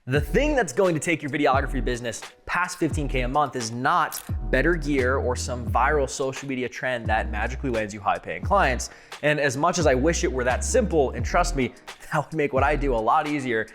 The thing that's going to take your videography business past 15K a month is not better gear or some viral social media trend that magically lands you high-paying clients. And as much as I wish it were that simple, and trust me, that would make what I do a lot easier,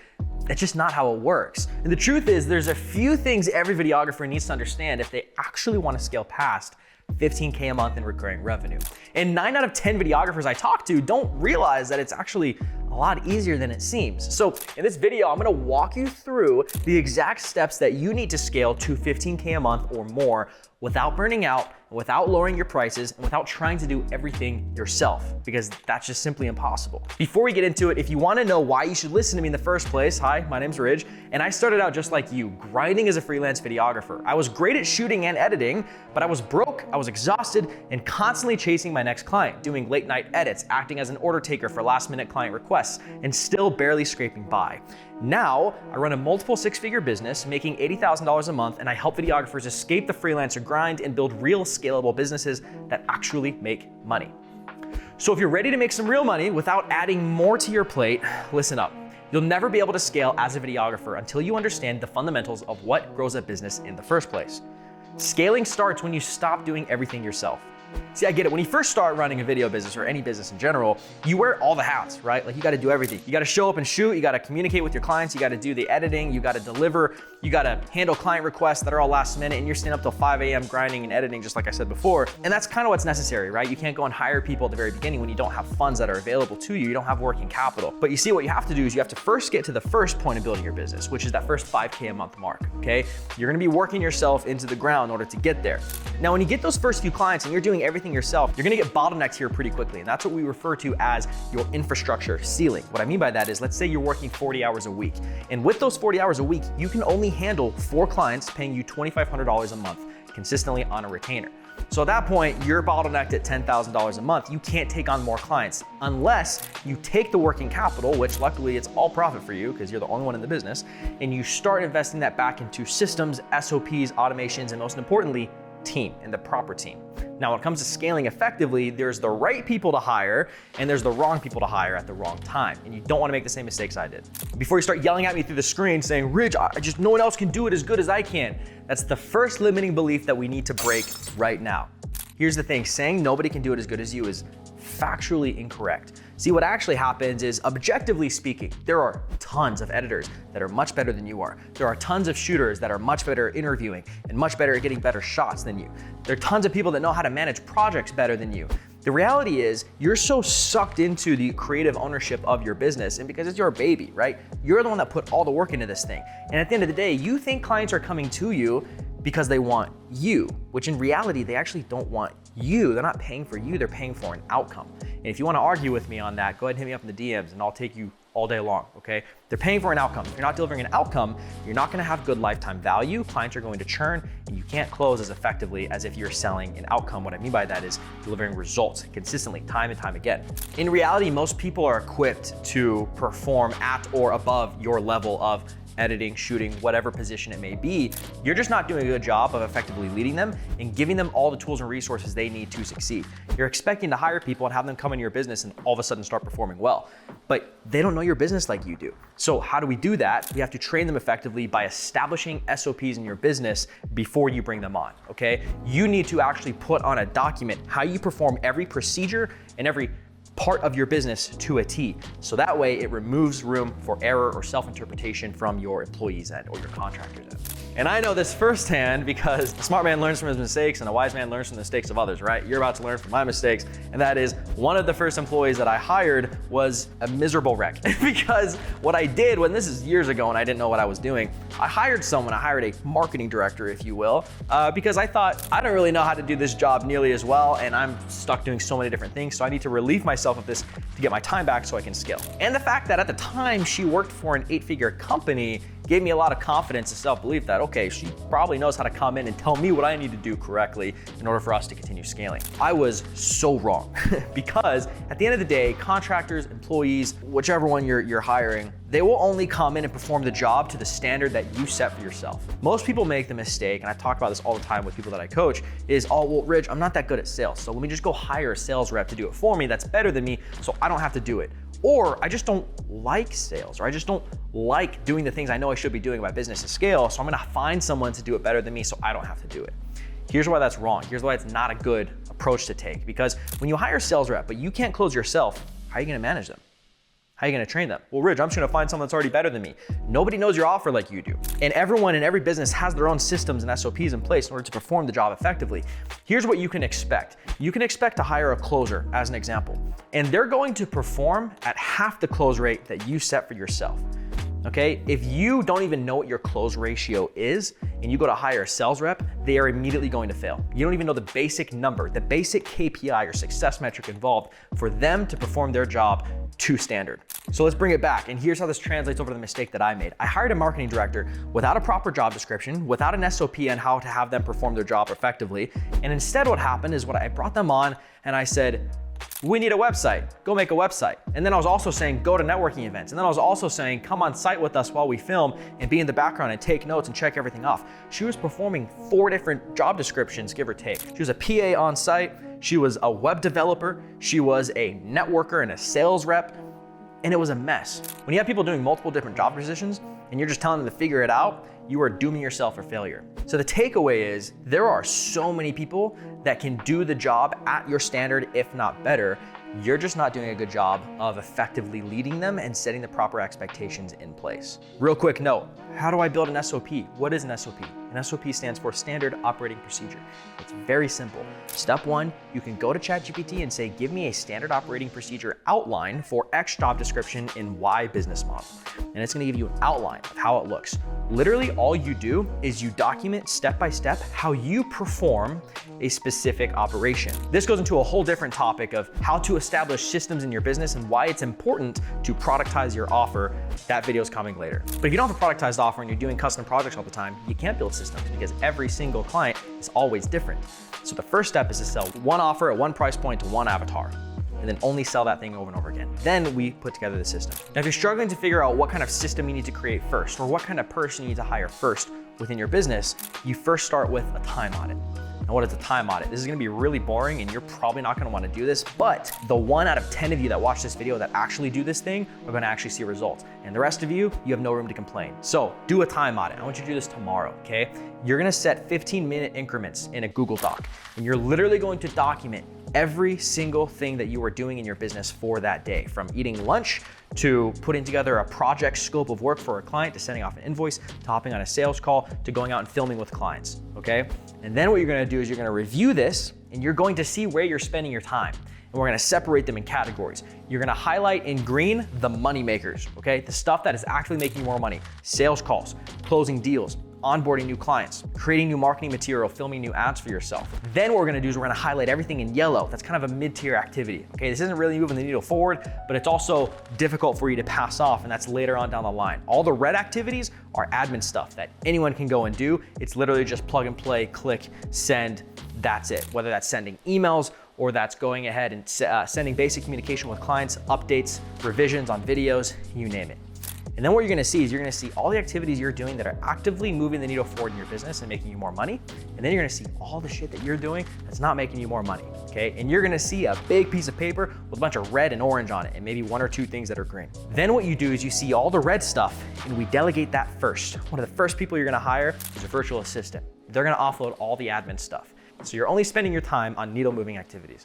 that's just not how it works. And the truth is, there's a few things every videographer needs to understand if they actually want to scale past 15K a month in recurring revenue. And 9 out of 10 videographers I talk to don't realize that it's actually a lot easier than it seems. So in this video, I'm gonna walk you through the exact steps that you need to scale to 15K a month or more without burning out, without lowering your prices, and without trying to do everything yourself, because that's just simply impossible. Before we get into it, if you wanna know why you should listen to me in the first place, hi, my name's Ridge, and I started out just like you, grinding as a freelance videographer. I was great at shooting and editing, but I was broke, I was exhausted, and constantly chasing my next client, doing late night edits, acting as an order taker for last minute client requests, and still barely scraping by. Now, I run a multiple six-figure business, making $80,000 a month, and I help videographers escape the freelancer grind and build real scalable businesses that actually make money. So if you're ready to make some real money without adding more to your plate, listen up. You'll never be able to scale as a videographer until you understand the fundamentals of what grows a business in the first place. Scaling starts when you stop doing everything yourself. See, I get it. When you first start running a video business or any business in general, you wear all the hats, right? Like you got to do everything. You got to show up and shoot. You got to communicate with your clients. You got to do the editing. You got to deliver. You got to handle client requests that are all last minute, and you're staying up till 5 a.m. grinding and editing, just like I said before. And that's kind of what's necessary, right? You can't go and hire people at the very beginning when you don't have funds that are available to you. You don't have working capital. But you see, what you have to do is you have to first get to the first point of building your business, which is that first 5K a month mark, okay? You're going to be working yourself into the ground in order to get there. Now, when you get those first few clients and you're doing everything yourself, you're gonna get bottlenecked here pretty quickly. And that's what we refer to as your infrastructure ceiling. What I mean by that is, let's say you're working 40 hours a week. And with those 40 hours a week, you can only handle 4 clients paying you $2,500 a month consistently on a retainer. So at that point, you're bottlenecked at $10,000 a month. You can't take on more clients unless you take the working capital, which luckily it's all profit for you because you're the only one in the business, and you start investing that back into systems, SOPs, automations, and most importantly, team, and the proper team. Now, when it comes to scaling effectively, there's the right people to hire and there's the wrong people to hire at the wrong time. And you don't want to make the same mistakes I did. Before you start yelling at me through the screen saying, Ridge, no one else can do it as good as I can. That's the first limiting belief that we need to break right now. Here's the thing, saying nobody can do it as good as you is factually incorrect. See, what actually happens is, objectively speaking, there are tons of editors that are much better than you are. There are tons of shooters that are much better at interviewing and much better at getting better shots than you. There are tons of people that know how to manage projects better than you. The reality is, you're so sucked into the creative ownership of your business, and because it's your baby, right? You're the one that put all the work into this thing. And at the end of the day, you think clients are coming to you because they want you, which in reality, they actually don't want you. They're not paying for you, they're paying for an outcome. And if you want to argue with me on that, go ahead and hit me up in the DMs and I'll take you all day long, okay? They're paying for an outcome. If you're not delivering an outcome, you're not gonna have good lifetime value, clients are going to churn, and you can't close as effectively as if you're selling an outcome. What I mean by that is delivering results consistently, time and time again. In reality, most people are equipped to perform at or above your level of editing, shooting, whatever position it may be. You're just not doing a good job of effectively leading them and giving them all the tools and resources they need to succeed. You're expecting to hire people and have them come into your business and all of a sudden start performing well, but they don't know your business like you do. So how do we do that? We have to train them effectively by establishing SOPs in your business before you bring them on, okay? You need to actually put on a document how you perform every procedure and every part of your business to a T. So that way it removes room for error or self-interpretation from your employees' end or your contractors' end. And I know this firsthand because a smart man learns from his mistakes and a wise man learns from the mistakes of others, right? You're about to learn from my mistakes. And that is, one of the first employees that I hired was a miserable wreck. Because what I did, when this is years ago and I didn't know what I was doing, I hired a marketing director, if you will, because I thought, I don't really know how to do this job nearly as well, and I'm stuck doing so many different things, so I need to relieve myself of this to get my time back so I can scale. And the fact that at the time she worked for an 8-figure company gave me a lot of confidence and self-belief that, okay, she probably knows how to come in and tell me what I need to do correctly in order for us to continue scaling. I was so wrong because at the end of the day, contractors, employees, whichever one you're hiring, they will only come in and perform the job to the standard that you set for yourself. Most people make the mistake, and I talk about this all the time with people that I coach, is, oh, well, Ridge, I'm not that good at sales, so let me just go hire a sales rep to do it for me that's better than me so I don't have to do it. Or I just don't like sales, or I just don't like doing the things I know I should be doing in my business to scale, so I'm gonna find someone to do it better than me so I don't have to do it. Here's why that's wrong. Here's why it's not a good approach to take. Because when you hire a sales rep, but you can't close yourself, how are you gonna manage them? How are you gonna train them? Well, Rich, I'm just gonna find someone that's already better than me. Nobody knows your offer like you do. And everyone in every business has their own systems and SOPs in place in order to perform the job effectively. Here's what you can expect. You can expect to hire a closer, as an example, and they're going to perform at half the close rate that you set for yourself. Okay, if you don't even know what your close ratio is and you go to hire a sales rep, they are immediately going to fail. You don't even know the basic number, the basic KPI or success metric involved for them to perform their job to standard. So let's bring it back. And here's how this translates over to the mistake that I made. I hired a marketing director without a proper job description, without an SOP on how to have them perform their job effectively. And instead what happened is I brought them on and I said, we need a website, go make a website. And then I was also saying, go to networking events. And then I was also saying, come on site with us while we film and be in the background and take notes and check everything off. She was performing 4 different job descriptions, give or take. She was a PA on site, she was a web developer, she was a networker and a sales rep, and it was a mess. When you have people doing multiple different job positions and you're just telling them to figure it out, you are dooming yourself for failure. So the takeaway is there are so many people that can do the job at your standard, if not better. You're just not doing a good job of effectively leading them and setting the proper expectations in place. Real quick note, how do I build an SOP? What is an SOP? An SOP stands for Standard Operating Procedure. It's very simple. Step 1, you can go to ChatGPT and say, give me a standard operating procedure outline for X job description in Y business model. And it's gonna give you an outline of how it looks. Literally all you do is you document step by step how you perform a specific operation. This goes into a whole different topic of how to establish systems in your business and why it's important to productize your offer. That video is coming later. But if you don't have a productized offer and you're doing custom projects all the time, you can't build systems because every single client is always different. So the first step is to sell one offer at one price point to one avatar, and then only sell that thing over and over again. Then we put together the system. Now, if you're struggling to figure out what kind of system you need to create first, or what kind of person you need to hire first within your business, you first start with a time audit. Now, what is a time audit? This is gonna be really boring and you're probably not gonna wanna do this, but the 1 out of 10 of you that watch this video that actually do this thing are gonna actually see results. And the rest of you, you have no room to complain. So do a time audit. I want you to do this tomorrow, okay? You're gonna set 15-minute increments in a Google Doc, and you're literally going to document every single thing that you are doing in your business for that day, from eating lunch to putting together a project scope of work for a client, to sending off an invoice, to hopping on a sales call, to going out and filming with clients, okay? And then what you're gonna do is you're gonna review this and you're going to see where you're spending your time. And we're gonna separate them in categories. You're gonna highlight in green the money makers, okay? The stuff that is actually making you more money. Sales calls, closing deals, onboarding new clients, creating new marketing material, filming new ads for yourself. Then what we're gonna do is we're gonna highlight everything in yellow. That's kind of a mid-tier activity, okay? This isn't really moving the needle forward, but it's also difficult for you to pass off, and that's later on down the line. All the red activities are admin stuff that anyone can go and do. It's literally just plug and play, click, send, that's it. Whether that's sending emails or that's going ahead and sending basic communication with clients, updates, revisions on videos, you name it. And then what you're gonna see is you're gonna see all the activities you're doing that are actively moving the needle forward in your business and making you more money. And then you're gonna see all the shit that you're doing that's not making you more money, okay? And you're gonna see a big piece of paper with a bunch of red and orange on it, and maybe 1 or 2 things that are green. Then what you do is you see all the red stuff, and we delegate that first. One of the first people you're gonna hire is a virtual assistant. They're gonna offload all the admin stuff. So you're only spending your time on needle moving activities.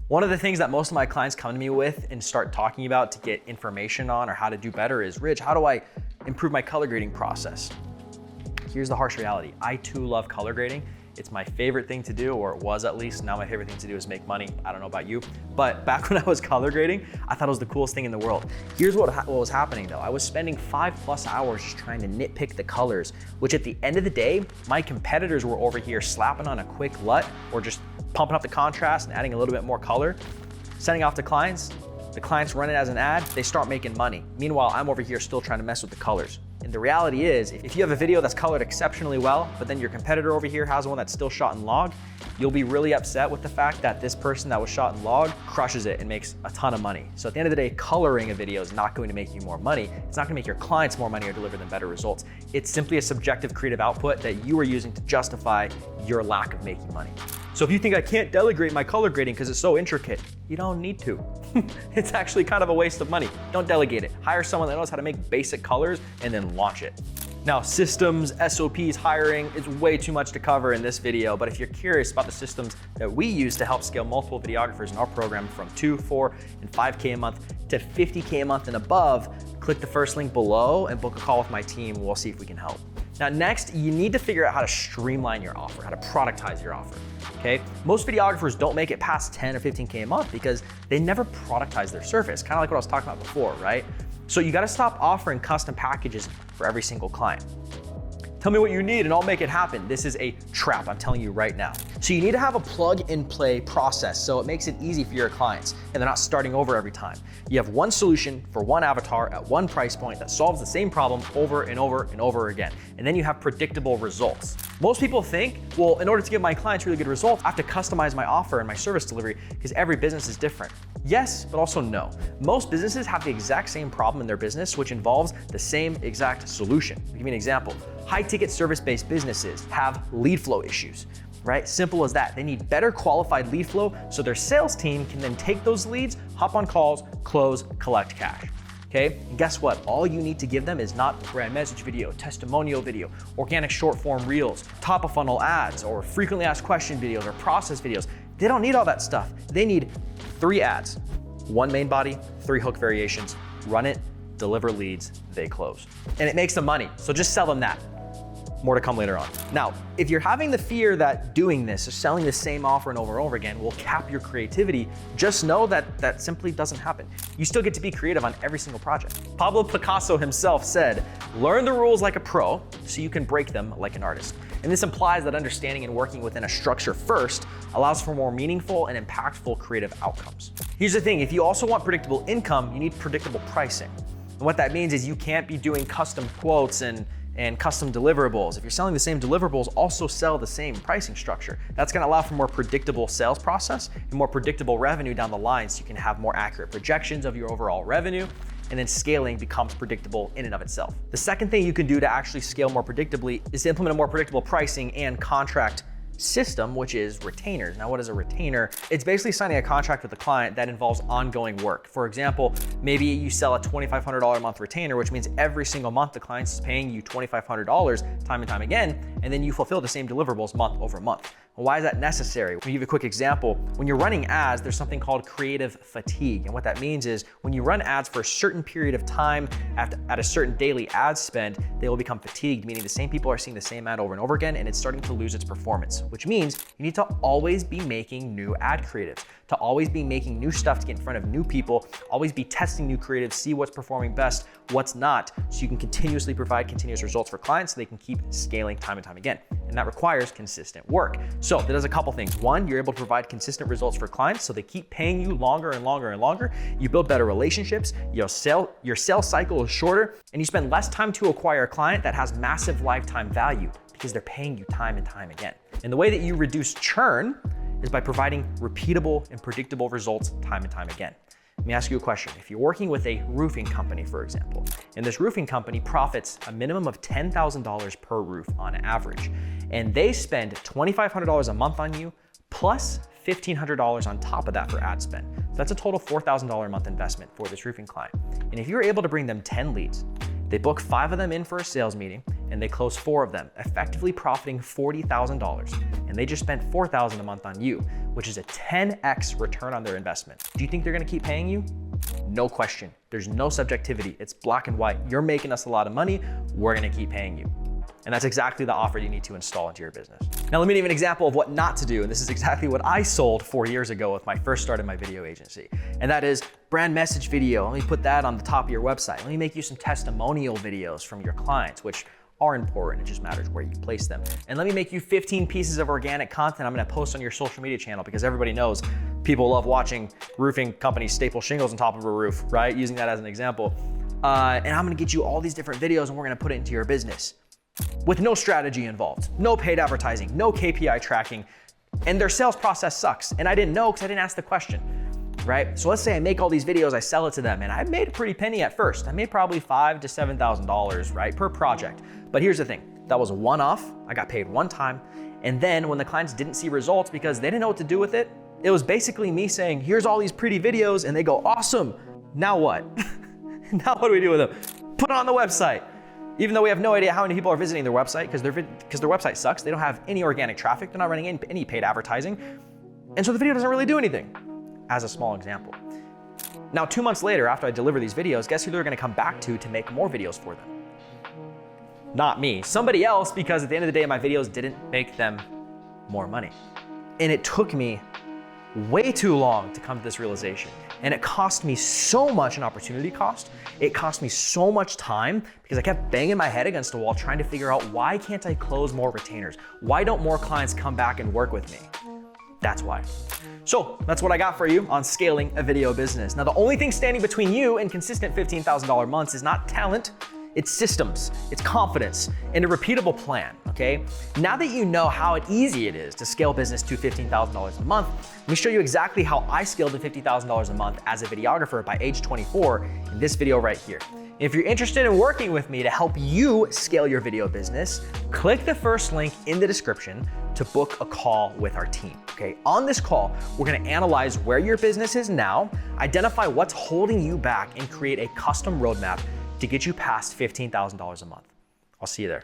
One of the things that most of my clients come to me with and start talking about to get information on or how to do better is, Rich, how do I improve my color grading process? Here's the harsh reality. I too love color grading. It's my favorite thing to do, or it was at least. Now my favorite thing to do is make money. I don't know about you, but back when I was color grading, I thought it was the coolest thing in the world. Here's what was happening though. I was spending 5+ hours just trying to nitpick the colors, which at the end of the day, my competitors were over here slapping on a quick LUT or just pumping up the contrast and adding a little bit more color, sending off to clients. The clients run it as an ad, they start making money. Meanwhile, I'm over here still trying to mess with the colors. And the reality is, if you have a video that's colored exceptionally well, but then your competitor over here has one that's still shot in log, you'll be really upset with the fact that this person that was shot in log crushes it and makes a ton of money. So at the end of the day, coloring a video is not going to make you more money. It's not gonna make your clients more money or deliver them better results. It's simply a subjective creative output that you are using to justify your lack of making money. So if you think I can't delegate my color grading because it's so intricate, You don't need to. It's actually kind of a waste of money. Don't delegate it. Hire someone that knows how to make basic colors and then launch it. Now, systems, SOPs, hiring is way too much to cover in this video, but if you're curious about the systems that we use to help scale multiple videographers in our program from 2, 4, and 5K a month to 50K a month and above, click the first link below and book a call with my team. We'll see if we can help. Now, next, you need to figure out how to streamline your offer, how to productize your offer, okay? Most videographers don't make it past 10 or 15K a month because they never productize their service, kind of like what I was talking about before, right? So you gotta stop offering custom packages for every single client. Tell me what you need and I'll make it happen. This is a trap, I'm telling you right now. So you need to have a plug and play process so it makes it easy for your clients and they're not starting over every time. You have one solution for one avatar at one price point that solves the same problem over and over and over again. And then you have predictable results. Most people think, well, in order to give my clients really good results, I have to customize my offer and my service delivery because every business is different. Yes, but also no. Most businesses have the exact same problem in their business, which involves the same exact solution. I'll give you an example. High-ticket service-based businesses have lead flow issues, right? Simple as that. They need better qualified lead flow so their sales team can then take those leads, hop on calls, close, collect cash. Okay, and guess what? All you need to give them is not brand message video, testimonial video, organic short form reels, top of funnel ads, or frequently asked question videos or process videos. They don't need all that stuff. They need 3 ads, 1 main body, 3 hook variations, run it, deliver leads, they close. And it makes them money, so just sell them that. More to come later on. Now, if you're having the fear that doing this or selling the same offer and over again will cap your creativity, just know that that simply doesn't happen. You still get to be creative on every single project. Pablo Picasso himself said, learn the rules like a pro so you can break them like an artist. And this implies that understanding and working within a structure first allows for more meaningful and impactful creative outcomes. Here's the thing, if you also want predictable income, you need predictable pricing. And what that means is you can't be doing custom quotes and custom deliverables. If you're selling the same deliverables, also sell the same pricing structure. That's gonna allow for more predictable sales process and more predictable revenue down the line so you can have more accurate projections of your overall revenue, and then scaling becomes predictable in and of itself. The second thing you can do to actually scale more predictably is to implement a more predictable pricing and contract system, which is retainers. Now, what is a retainer? It's basically signing a contract with a client that involves ongoing work. For example, maybe you sell a $2,500 a month retainer, which means every single month the client is paying you $2,500 time and time again, and then you fulfill the same deliverables month over month. Why is that necessary? Let me give you a quick example. When you're running ads, there's something called creative fatigue. And what that means is when you run ads for a certain period of time at a certain daily ad spend, they will become fatigued, meaning the same people are seeing the same ad over and over again, and it's starting to lose its performance, which means you need to always be making new ad creatives, to always be making new stuff to get in front of new people, always be testing new creatives, see what's performing best, what's not, so you can continuously provide continuous results for clients so they can keep scaling time and time again. And that requires consistent work. So that does a couple things. One, you're able to provide consistent results for clients so they keep paying you longer and longer and longer. You build better relationships, your sales cycle is shorter, and you spend less time to acquire a client that has massive lifetime value because they're paying you time and time again. And the way that you reduce churn is by providing repeatable and predictable results time and time again. Let me ask you a question. If you're working with a roofing company, for example, and this roofing company profits a minimum of $10,000 per roof on average, and they spend $2,500 a month on you, plus $1,500 on top of that for ad spend. So that's a total $4,000 a month investment for this roofing client. And if you're able to bring them 10 leads, they book 5 of them in for a sales meeting, and they close 4 of them, effectively profiting $40,000. And they just spent $4,000 a month on you, which is a 10x return on their investment. Do you think they're gonna keep paying you? No question. There's no subjectivity. It's black and white. You're making us a lot of money. We're gonna keep paying you. And that's exactly the offer you need to install into your business. Now, let me give you an example of what not to do. And this is exactly what I sold 4 years ago with my first start in my video agency. And that is brand message video. Let me put that on the top of your website. Let me make you some testimonial videos from your clients, which are important. It just matters where you place them. And let me make you 15 pieces of organic content I'm gonna post on your social media channel, because everybody knows people love watching roofing companies staple shingles on top of a roof, right? Using that as an example. And I'm gonna get you all these different videos and we're gonna put it into your business with no strategy involved, no paid advertising, no KPI tracking, and their sales process sucks. And I didn't know because I didn't ask the question, right? So let's say I make all these videos, I sell it to them, and I made a pretty penny at first. I made probably $5,000 to $7,000, right, per project. But here's the thing, that was a one-off, I got paid one time, and then when the clients didn't see results because they didn't know what to do with it, It was basically me saying, here's all these pretty videos, and they go, awesome. Now what? Now what do we do with them? Put it on the website. Even though we have no idea how many people are visiting their website because their website sucks. They don't have any organic traffic. They're not running any paid advertising. And so the video doesn't really do anything, as a small example. Now, 2 months later, after I deliver these videos, guess who they're gonna come back to make more videos for them? Not me, somebody else, because at the end of the day, my videos didn't make them more money. And it took me way too long to come to this realization. And it cost me so much in opportunity cost. It cost me so much time because I kept banging my head against the wall trying to figure out, why can't I close more retainers? Why don't more clients come back and work with me? That's why. So that's what I got for you on scaling a video business. Now, the only thing standing between you and consistent $15,000 months is not talent, it's systems, it's confidence, and a repeatable plan, okay? Now that you know how easy it is to scale business to $15,000 a month, let me show you exactly how I scaled to $50,000 a month as a videographer by age 24 in this video right here. If you're interested in working with me to help you scale your video business, click the first link in the description to book a call with our team, okay? On this call, we're gonna analyze where your business is now, identify what's holding you back, and create a custom roadmap to get you past $15,000 a month. I'll see you there.